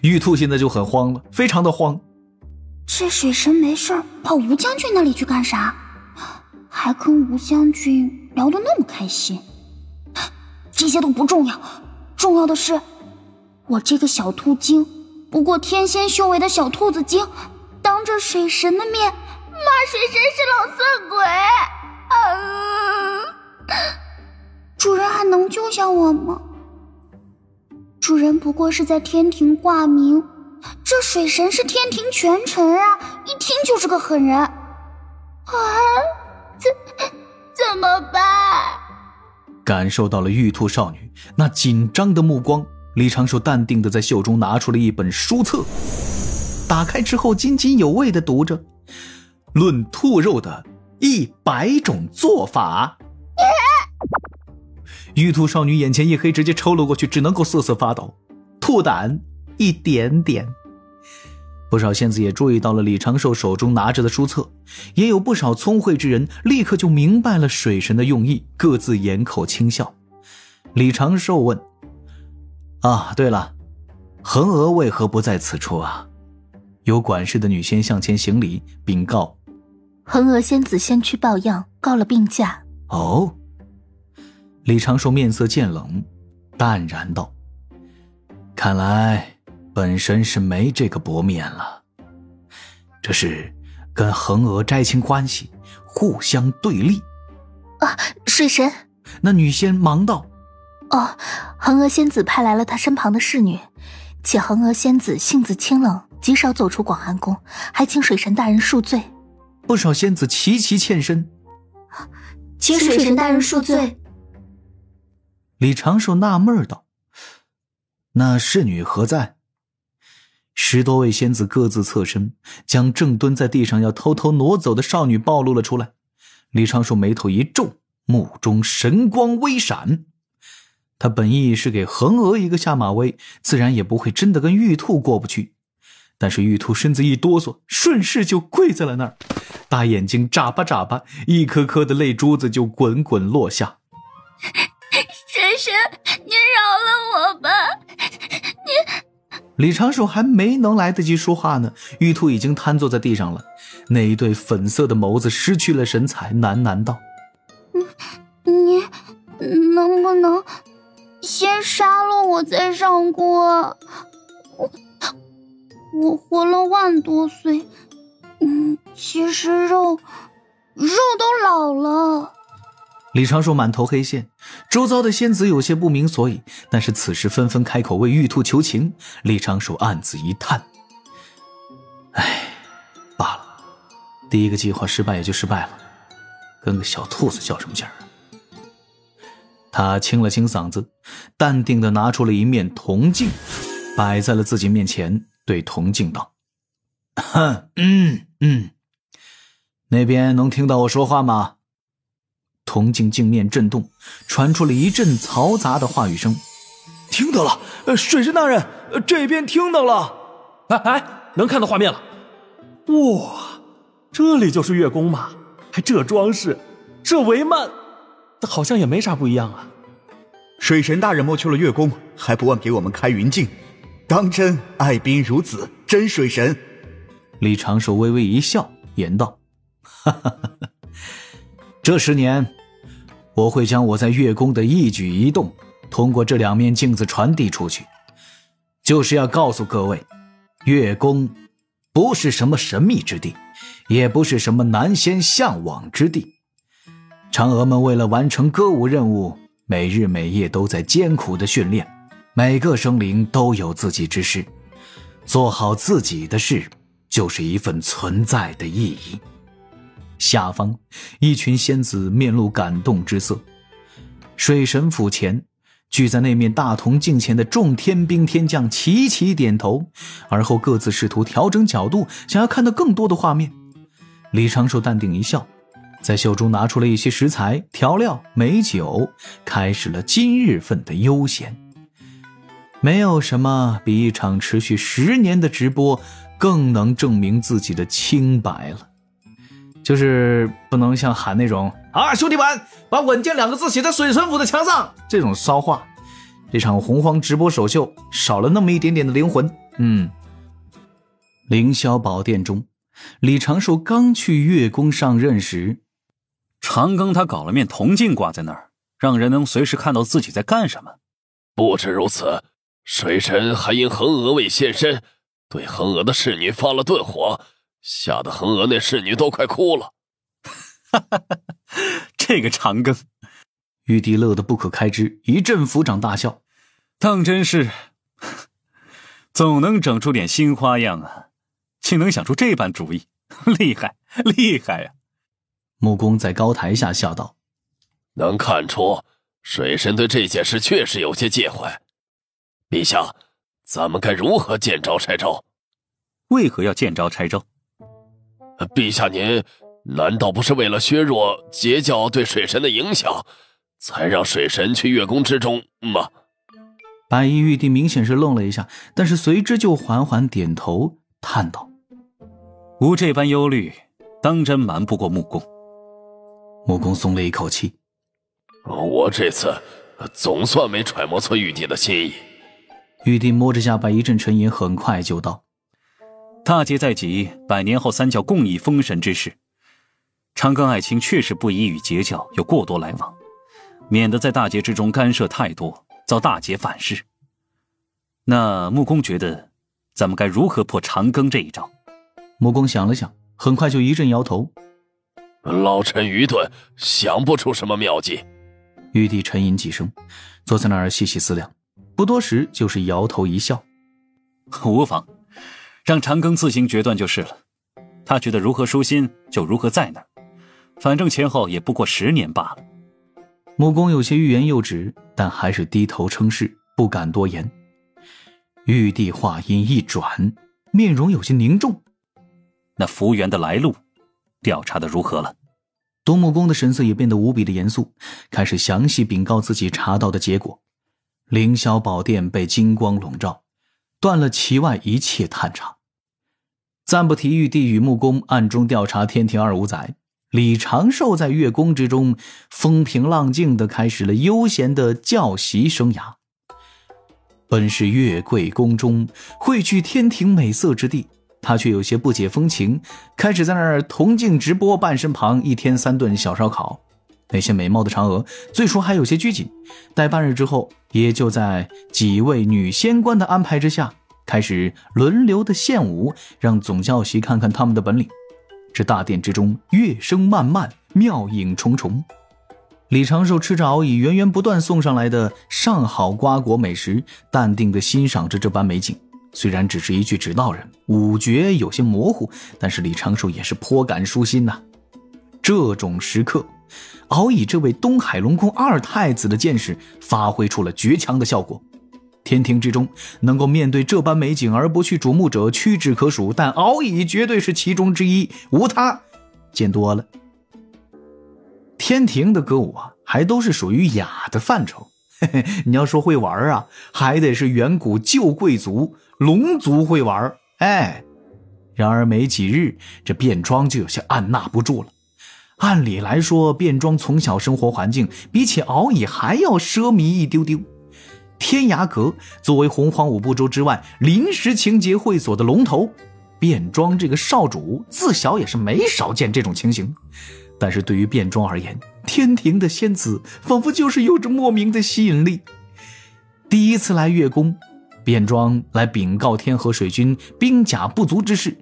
玉兔现在就很慌了，非常的慌。这水神没事跑吴将军那里去干啥？还跟吴将军聊得那么开心。这些都不重要，重要的是我这个小兔精，不过天仙修为的小兔子精，当着水神的面骂水神是老色鬼。主人还能救下我吗？主人不过是在天庭挂名，这水神是天庭权臣啊，一听就是个狠人。怎么办？感受到了玉兔少女那紧张的目光，李长寿淡定地在袖中拿出了一本书册，打开之后津津有味地读着论兔肉的100种做法。玉兔少女眼前一黑，直接抽了过去，只能够瑟瑟发抖，兔胆一点点。不少仙子也注意到了李长寿手中拿着的书册，也有不少聪慧之人立刻就明白了水神的用意，各自掩口轻笑。李长寿问：对了，恒娥为何不在此处啊？有管事的女仙向前行礼禀告：恒娥仙子先去抱恙，告了病假。哦。李长寿面色渐冷，淡然道：看来本神是没这个薄面了，这是跟恒娥摘清关系，互相对立。水神，那女仙忙道：恒娥仙子派来了她身旁的侍女，且恒娥仙子性子清冷，极少走出广寒宫，还请水神大人恕罪。不少仙子齐齐欠身，请水神大人恕罪。李长寿纳闷道：那侍女何在？10多位仙子各自侧身，将正蹲在地上要偷偷挪走的少女暴露了出来。李长寿眉头一皱，目中神光微闪。他本意是给恒娥一个下马威，自然也不会真的跟玉兔过不去。但是玉兔身子一哆嗦，顺势就跪在了那儿，大眼睛眨巴眨巴，一颗颗的泪珠子就滚滚落下。水神，您饶了我吧！李长寿还没能来得及说话呢，玉兔已经瘫坐在地上了，那一对粉色的眸子失去了神采，喃喃道：你能不能先杀了我再上锅？我活了10000多岁，其实肉都老了。李长寿满头黑线，周遭的仙子有些不明所以，但是此时纷纷开口为玉兔求情。李长寿暗自一叹：罢了，第一个计划失败也就失败了，跟个小兔子较什么劲儿？他清了清嗓子，淡定地拿出了一面铜镜，摆在了自己面前，对铜镜道：那边能听到我说话吗？铜镜镜面震动，传出了一阵嘈杂的话语声。听到了，水神大人，这边听到了。能看到画面了。哇，这里就是月宫吗？还这装饰，这帷幔，好像也没啥不一样啊。水神大人摸去了月宫，还不忘给我们开云镜，当真爱宾如子，真水神。李长寿微微一笑，言道：这10年，我会将我在月宫的一举一动通过这2面镜子传递出去，就是要告诉各位，月宫不是什么神秘之地，也不是什么男仙向往之地。嫦娥们为了完成歌舞任务，每日每夜都在艰苦的训练，每个生灵都有自己之事，做好自己的事就是一份存在的意义。下方一群仙子面露感动之色，水神府前聚在那面大铜镜前的众天兵天将齐齐点头，而后各自试图调整角度，想要看到更多的画面。李长寿淡定一笑，在袖中拿出了一些食材、调料、美酒，开始了今日份的悠闲。没有什么比一场持续10年的直播更能证明自己的清白了。就是不能像喊那种兄弟们把稳健2个字写在水神府的墙上这种骚话。这场洪荒直播首秀少了那么一点点的灵魂，凌霄宝殿中，李长寿刚去月宫上任时，长庚他搞了面铜镜挂在那儿，让人能随时看到自己在干什么。不止如此，水神还因恒娥未现身，对恒娥的侍女发了顿火，吓得恒娥那侍女都快哭了。这个长庚，玉帝乐得不可开支，一阵抚掌大笑。当真是总能整出点新花样啊，竟能想出这般主意，厉害厉害呀！木工在高台下笑道：能看出水神对这件事确实有些介怀。陛下，咱们该如何见招拆招？为何要见招拆招？陛下您难道不是为了削弱截教对水神的影响，才让水神去月宫之中吗？白衣玉帝明显是愣了一下，但是随之就缓缓点头，叹道：吾这般忧虑，当真瞒不过木工。木工松了一口气：我这次总算没揣摩错玉帝的心意。玉帝摸着下巴一阵沉吟，很快就道：大劫在即，100年后三教共议封神之事，长庚爱卿确实不宜与截教有过多来往，免得在大劫之中干涉太多，遭大劫反噬。那木工觉得咱们该如何破长庚这一招？木工想了想，很快就一阵摇头：老臣愚钝，想不出什么妙计。玉帝沉吟几声，坐在那儿细细思量，不多时就是摇头一笑：无妨，让长庚自行决断就是了。他觉得如何舒心就如何在那儿，反正前后也不过10年罢了。木工有些欲言又止，但还是低头称是，不敢多言。玉帝话音一转，面容有些凝重：那福源的来路调查的如何了？东木工的神色也变得无比的严肃，开始详细禀告自己查到的结果。凌霄宝殿被金光笼罩，断了其外一切探查。暂不提玉帝与木工暗中调查天庭25载，李长寿在月宫之中风平浪静地开始了悠闲的教习生涯。本是月桂宫中汇聚天庭美色之地，他却有些不解风情，开始在那儿铜镜直播半身旁1天3顿小烧烤。那些美貌的嫦娥最初还有些拘谨，待半日之后，也就在几位女仙官的安排之下，开始轮流的献舞，让总教习看看他们的本领。这大殿之中乐声漫漫，妙影重重。李长寿吃着熬以源源不断送上来的上好瓜果美食，淡定地欣赏着这般美景。虽然只是一具指导人，五觉有些模糊，但是李长寿也是颇感舒心呐。这种时刻，熬以这位东海龙宫2太子的见识发挥出了绝强的效果。天庭之中能够面对这般美景而不去瞩目者屈指可数，但熬以绝对是其中之一，无他，见多了。天庭的歌舞啊，还都是属于雅的范畴。你要说会玩啊，还得是远古旧贵族龙族会玩。然而没几日，这卞庄就有些按捺不住了。按理来说，卞庄从小生活环境比起敖乙还要奢靡一丢丢。天涯阁作为洪荒5部洲之外临时情节会所的龙头，卞庄这个少主自小也是没少见这种情形。但是对于卞庄而言，天庭的仙子仿佛就是有着莫名的吸引力。第一次来月宫，卞庄来禀告天河水军兵甲不足之事，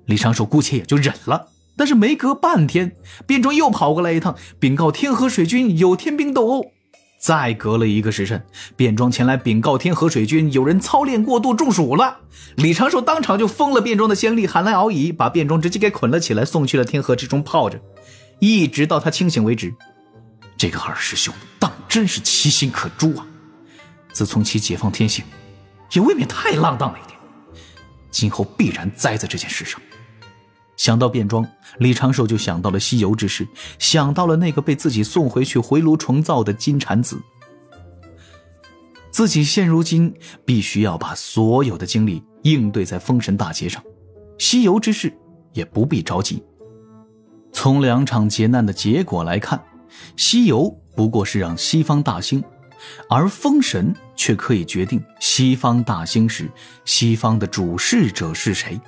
李长寿姑且也就忍了。但是没隔半天，卞庄又跑过来一趟，禀告天河水军有天兵斗殴。再隔了1个时辰，卞庄前来禀告天河水军有人操练过度中暑了。李长寿当场就封了卞庄的先例，喊来敖乙，把卞庄直接给捆了起来，送去了天河之中泡着，一直到他清醒为止。这个二师兄当真是其心可诛啊！自从其解放天性，也未免太浪荡了一点，今后必然栽在这件事上。想到卞庄，李长寿就想到了西游之事，想到了那个被自己送回去回炉重造的金蝉子。自己现如今必须要把所有的精力应对在封神大劫上，西游之事也不必着急。从2场劫难的结果来看，西游不过是让西方大兴，而封神却可以决定西方大兴时西方的主事者是谁。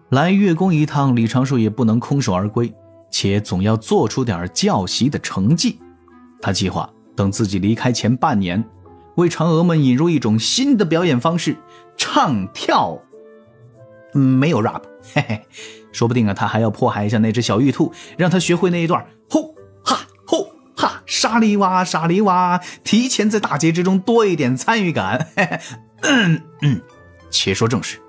来月宫一趟，李长寿也不能空手而归，且总要做出点教习的成绩。他计划等自己离开前半年，为嫦娥们引入一种新的表演方式，唱跳。没有 rap， 嘿嘿，说不定他还要迫害一下那只小玉兔，让他学会那一段吼哈吼哈沙里哇沙里哇，提前在大节之中多一点参与感。嘿嘿，且说正事。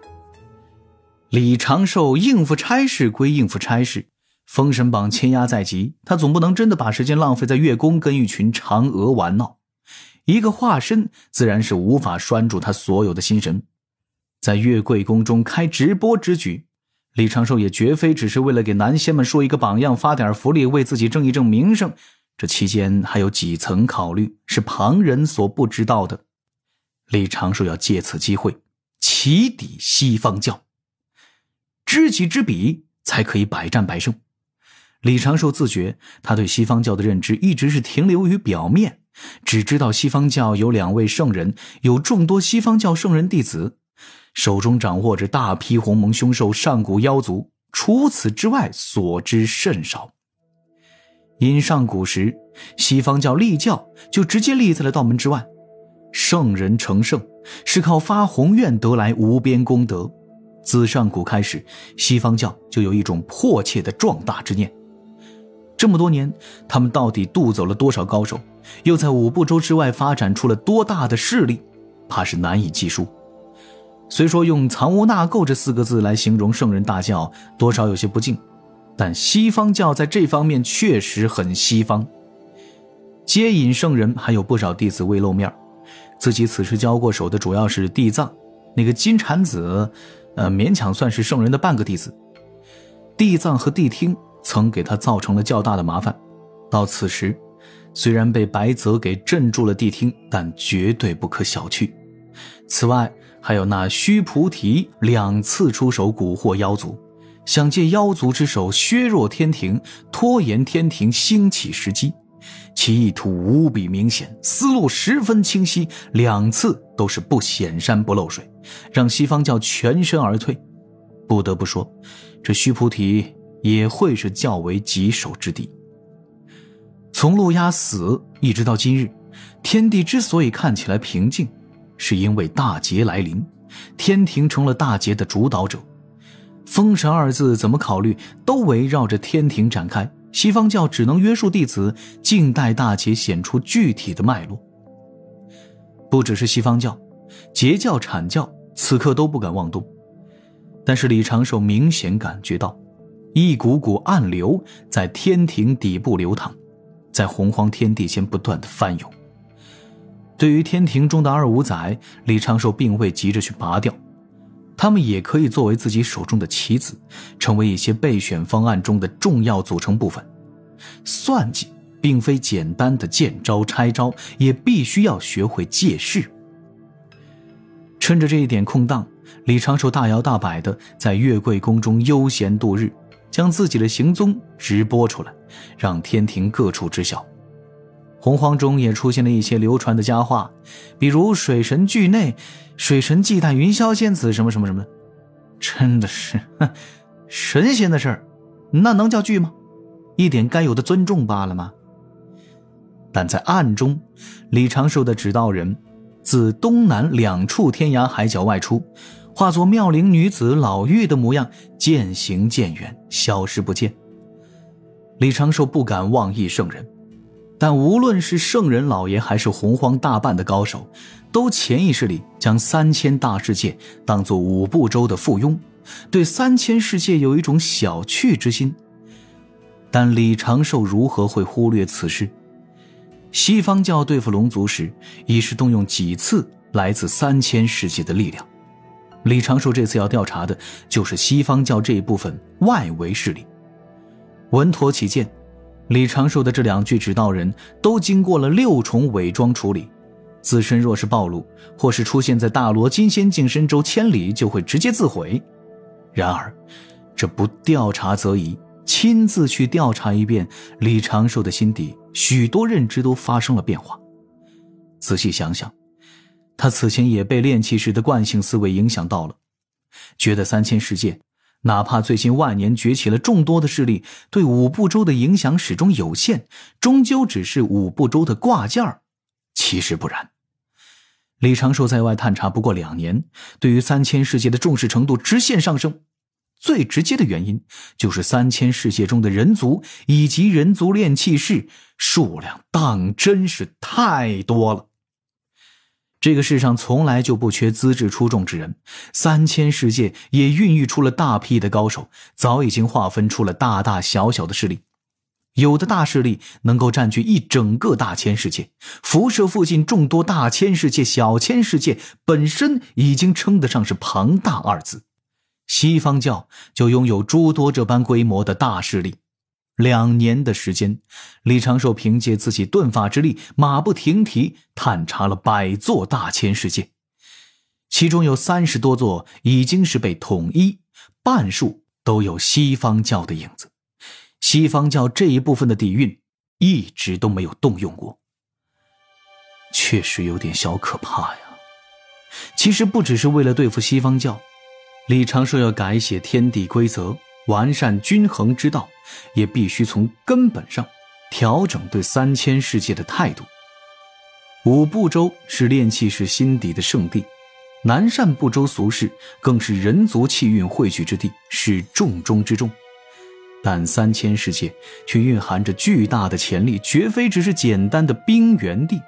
李长寿应付差事归应付差事，封神榜牵压在即，他总不能真的把时间浪费在月宫跟一群嫦娥玩闹。一个化身自然是无法拴住他所有的心神。在月桂宫中开直播之举，李长寿也绝非只是为了给男仙们说一个榜样，发点福利，为自己挣一挣名声。这期间还有几层考虑是旁人所不知道的。李长寿要借此机会起底西方教，知己知彼才可以百战百胜。李长寿自觉他对西方教的认知一直是停留于表面，只知道西方教有2位圣人，有众多西方教圣人弟子，手中掌握着大批鸿蒙凶兽上古妖族，除此之外所知甚少。因上古时西方教立教就直接立在了道门之外，圣人成圣是靠发宏愿得来无边功德。自上古开始，西方教就有一种迫切的壮大之念。这么多年，他们到底渡走了多少高手，又在5部洲之外发展出了多大的势力，怕是难以计数。虽说用藏污纳垢这4个字来形容圣人大教多少有些不敬，但西方教在这方面确实很西方。接引圣人还有不少弟子未露面，自己此时交过手的主要是地藏，那个金蝉子勉强算是圣人的半个弟子。地藏和地听曾给他造成了较大的麻烦，到此时虽然被白泽给镇住了地听，但绝对不可小觑。此外还有那须菩提2次出手蛊惑妖族，想借妖族之手削弱天庭，拖延天庭兴起时机，其意图无比明显，思路十分清晰，2次都是不显山不漏水，让西方教全身而退。不得不说，这须菩提也会是较为棘手之地。从陆压死一直到今日，天地之所以看起来平静，是因为大劫来临，天庭成了大劫的主导者。封神2字怎么考虑都围绕着天庭展开，西方教只能约束弟子，静待大劫显出具体的脉络。不只是西方教，截教阐教此刻都不敢妄动。但是李长寿明显感觉到一股股暗流在天庭底部流淌，在洪荒天地间不断的翻涌。对于天庭中的2五仔，李长寿并未急着去拔掉，他们也可以作为自己手中的棋子，成为一些备选方案中的重要组成部分。算计并非简单的见招拆招，也必须要学会借势。趁着这一点空档，李长寿大摇大摆地在月桂宫中悠闲度日，将自己的行踪直播出来，让天庭各处知晓。洪荒中也出现了一些流传的佳话，比如水神惧内，水神忌惮云霄仙子什么什么什么的。真的是神仙的事儿，那能叫惧吗？一点该有的尊重罢了吗？但在暗中，李长寿的指导人自东南2处天涯海角外出，化作妙龄女子老妪的模样，渐行渐远，消失不见。李长寿不敢妄议圣人，但无论是圣人老爷还是洪荒大半的高手，都潜意识里将3000大世界当作5部洲的附庸，对3000世界有一种小觑之心。但李长寿如何会忽略此事？西方教对付龙族时，已是动用几次来自3000世界的力量。李长寿这次要调查的就是西方教这一部分外围势力。稳妥起见，李长寿的这2具指导人都经过了6重伪装处理，自身若是暴露，或是出现在大罗金仙境深州千里，就会直接自毁。然而这不调查则已，亲自去调查一遍，李长寿的心底许多认知都发生了变化。仔细想想，他此前也被炼气时的惯性思维影响到了，觉得3000世界哪怕最近万年崛起了众多的势力，对五部洲的影响始终有限，终究只是五部洲的挂件儿。其实不然，李长寿在外探查不过2年，对于3000世界的重视程度直线上升。最直接的原因就是3000世界中的人族以及人族炼气士数量当真是太多了。这个世上从来就不缺资质出众之人，3000世界也孕育出了大批的高手，早已经划分出了大大小小的势力。有的大势力能够占据一整个大千世界，辐射附近众多大千世界、小千世界本身已经称得上是庞大二字。西方教就拥有诸多这般规模的大势力。2年的时间，李长寿凭借自己顿发之力，马不停蹄探查了100座大千世界，其中有30多座已经是被统一，半数都有西方教的影子。西方教这一部分的底蕴一直都没有动用过，确实有点小可怕呀。其实不只是为了对付西方教，李长寿要改写天地规则，完善均衡之道，也必须从根本上调整对3000世界的态度。五部洲是炼气士心底的圣地，南赡部洲俗世更是人族气运汇聚之地，是重中之重。但3000世界却蕴含着巨大的潜力，绝非只是简单的冰原地。